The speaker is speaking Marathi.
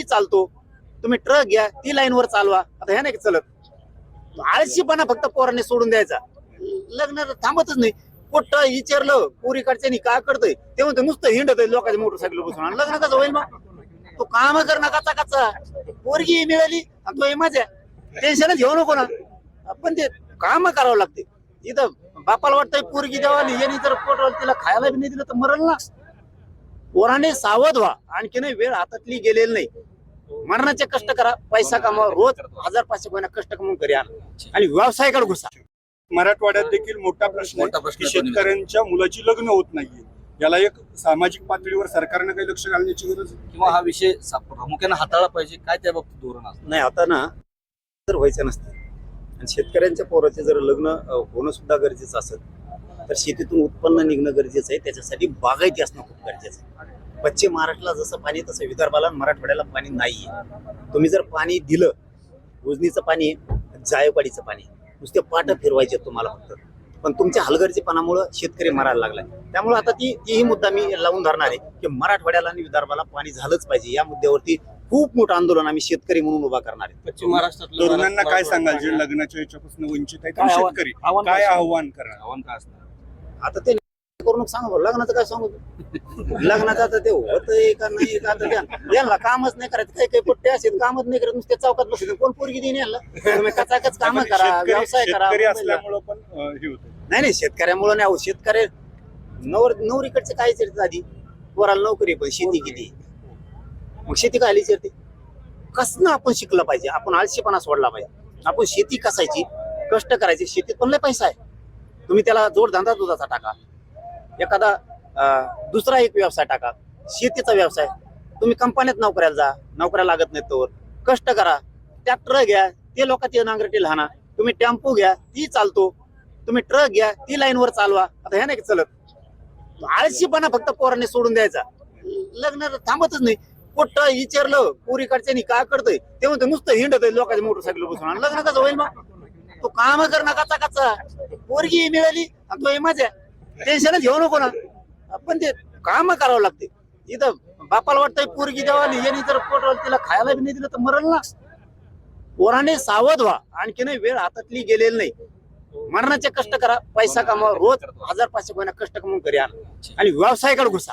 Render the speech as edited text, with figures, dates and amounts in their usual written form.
ती चालतो, तुम्ही ट्रक घ्या ती लाईनवर चालवा. आता ह्या नाही चलत. आळशीपणा फक्त पोरांनी सोडून द्यायचा. लग्न थांबतच नाही. कुठं विचारलं पोरीकडच्यानी काय करतोय ते म्हणतो नुसतं हिंडत लोकांच्या मोटरसायकल बसून. आणि लग्न कसं होईल मग? तो काम कर ना कचा कचा, पोरगी मिळाली आणि तो मजा, टेन्शनच घेऊ नको ना. पण ते काम करावं लागते. इथं बापाला वाटतंय पोरगी द्यावाली, यांनी जर पोटवर तिला खायला बी नाही दिलं तर मरल ना. पोराने सावध व्हा. आणखी नाही, वेळ हातातली गेलेली नाही. मरणाचे कष्ट करा, पैसा कमावा, रोज 1500 महिना कष्ट कमवून करी आणि व्यवसायाकडे घुसा. मराठवाड्यात देखील मोठा प्रश्न आहे की शेतकऱ्यांच्या मुलाची लग्न होत नाहीये. याला एक सामाजिक पातळीवर सरकारनं काही लक्ष घालण्याची गरज आहे किंवा हा विषय प्रामुख्याने हाताळला पाहिजे. काय त्या बाबतीत धोरण असतं? नाही, आता ना जर व्हायचं नसतं आणि शेतकऱ्यांच्या पोराचे जर लग्न होणं सुद्धा गरजेचं असेल तर शेतीतून उत्पन्न निघणं गरजेचं आहे. त्याच्यासाठी बागायती असणं खूप गरजेचं आहे. पश्चिम महाराष्ट्राला जसं पाणी तसं विदर्भाला मराठवाड्याला पाणी नाहीये. तुम्ही जर पाणी दिलं, उजनीचं पाणी, जायकवाडीचं पाणी, नुसते पाट फिरवायचे तुम्हाला फक्त. पण तुमच्या हलगर्जीपणामुळे शेतकरी मरायला लागलाय. त्यामुळे आता तीही मुद्दा मी लावून धरणार आहे की मराठवाड्याला आणि विदर्भाला पाणी झालंच पाहिजे. या मुद्द्यावरती खूप मोठं आंदोलन आम्ही शेतकरी म्हणून उभा करणार आहे. पश्चिम महाराष्ट्रात तरुणांना काय सांगाल जे लग्नाच्या याच्यापासून वंचित आहेत शेतकरी, काय आव्हान करणार? आव्हान काय असणार? आता ते करून सांगा, लग्नाचं काय सांगू? लग्नाचं आता ते होतंय का नाही का? आता यांना कामच नाही करायचं. काही काही पुट्टे असेल कामच नाही करत, नुसते चौकात बसले. कोण पोरगी देईन यांना? तुम्ही कचाकच काम करा, व्यवसाय करा. शेतकरी असल्यामुळं पण हे होतं. नाही, शेतकऱ्यामुळे नाही. शेतकरी नोकरीकडचे काय चर्चा आधी? पोराला नोकरी, पण शेती किती? मग शेती काय आली चर्चे? कसं आपण शिकलं पाहिजे. आपण आळशीपणा सोडला पाहिजे. आपण शेती कसायची, कष्ट करायची. शेतीत पण लय पैसा आहे. तुम्ही त्याला जोडधंदा दुधाचा टाका, एखादा दुसरा एक व्यवसाय टाका, शेतीचा व्यवसाय. तुम्ही कंपन्यात नोकऱ्याला जा, नोकऱ्या लागत नाहीत तोवर कष्ट करा. ट्रॅक्टर घ्या, ते लोकांची नांगरटी लहाना. तुम्ही टेम्पो घ्या, ती चालतो. तुम्ही ट्रक घ्या, ती लाईनवर चालवा. आता ह्या नाही चलत. आळशीपणा फक्त पोरांनी सोडून द्यायचा. लग्न थांबतच नाही. कुठं विचारलं पोरीकडच्यानी काय करतोय ते म्हणतो नुसतं हिंडत लोकांच्या मोटरसायकल बसून. आणि लग्न कसं होईल मग? तो काम कर ना कचा कचा, पोरगी मिळाली आणि तो मजा, टेन्शनच घेऊ नको ना. पण ते काम करावं लागते. इथं बापाला वाटतंय पोरगी द्यावाली, यांनी जर पोटवर तिला खायला बी नाही दिलं तर मरल ना. पोराने सावध व्हा. आणखी नाही, वेळ हातातली गेलेली नाही. मरणाचे कष्ट करा, पैसा कमावा, रोज 1500 महिना कष्ट कमवून करी आणि व्यवसायाकडे घुसा.